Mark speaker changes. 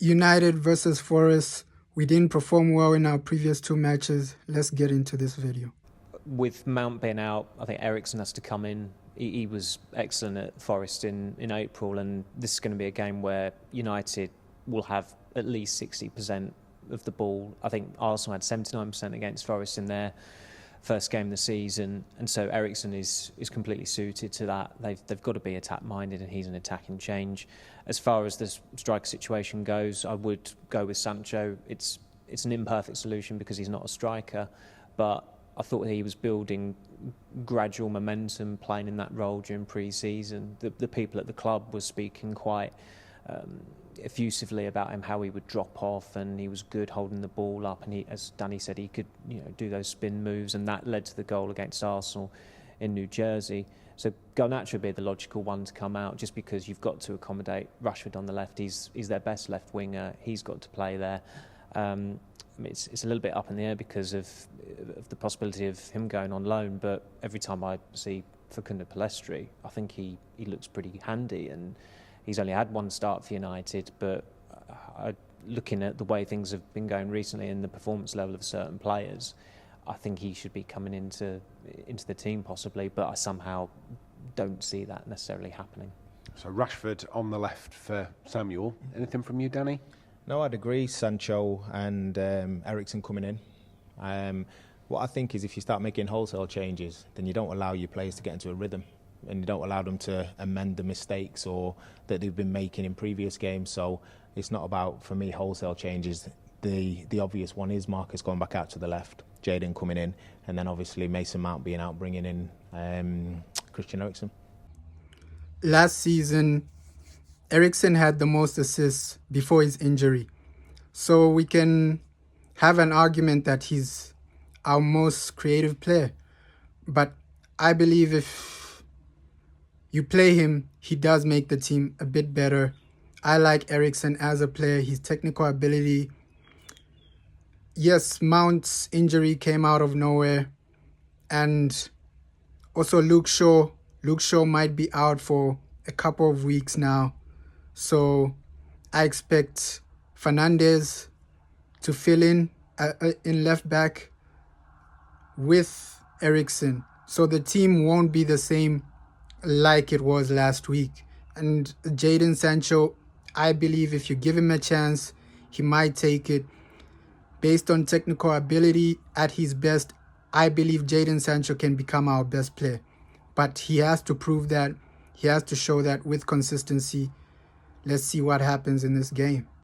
Speaker 1: United versus Forest. We didn't perform well in our previous two matches. Let's get into this video.
Speaker 2: With Mount being out, I think Ericsson has to come in. He was excellent at Forest in April, and this is going to be a game where United will have at least 60% of the ball. I think Arsenal had 79% against Forest in their first game of the season, and so Ericsson is completely suited to that. They've got to be attack-minded, and he's an attacking change. As far as the striker situation goes, I would go with Sancho. It's an imperfect solution because he's not a striker, but I thought he was building gradual momentum playing in that role during pre-season. The people at the club were speaking quite effusively about him, how he would drop off, and he was good holding the ball up, and he, as Danny said, he could do those spin moves, and that led to the goal against Arsenal in New Jersey. So Garnacho would be the logical one to come out, just because you've got to accommodate Rashford on the left. He's their best left winger. He's got to play there. It's a little bit up in the air because of the possibility of him going on loan, but every time I see Facundo Pellistri, I think he looks pretty handy, and he's only had one start for United, but looking at the way things have been going recently and the performance level of certain players, I think he should be coming into the team possibly, but I somehow don't see that necessarily happening.
Speaker 3: So Rashford on the left for Samuel. Anything from you, Danny?
Speaker 4: No, I'd agree. Sancho and Ericsson coming in. What I think is if you start making wholesale changes, then you don't allow your players to get into a rhythm, and you don't allow them to amend the mistakes or that they've been making in previous games. So it's not about, for me, wholesale changes. The obvious one is Marcus going back out to the left, Jadon coming in, and then obviously Mason Mount being out, bringing in Christian Eriksen.
Speaker 1: Last season, Eriksen had the most assists before his injury. So we can have an argument that he's our most creative player. But I believe if you play him, he does make the team a bit better. I like Eriksen as a player, his technical ability. Yes, Mount's injury came out of nowhere. And also Luke Shaw. Luke Shaw might be out for a couple of weeks now. So I expect Fernandes to fill in left back with Eriksen. So the team won't be the same like it was last week. And Jadon Sancho, I believe if you give him a chance, he might take it. Based on technical ability at his best, I believe Jadon Sancho can become our best player. But he has to prove that. He has to show that with consistency. Let's see what happens in this game.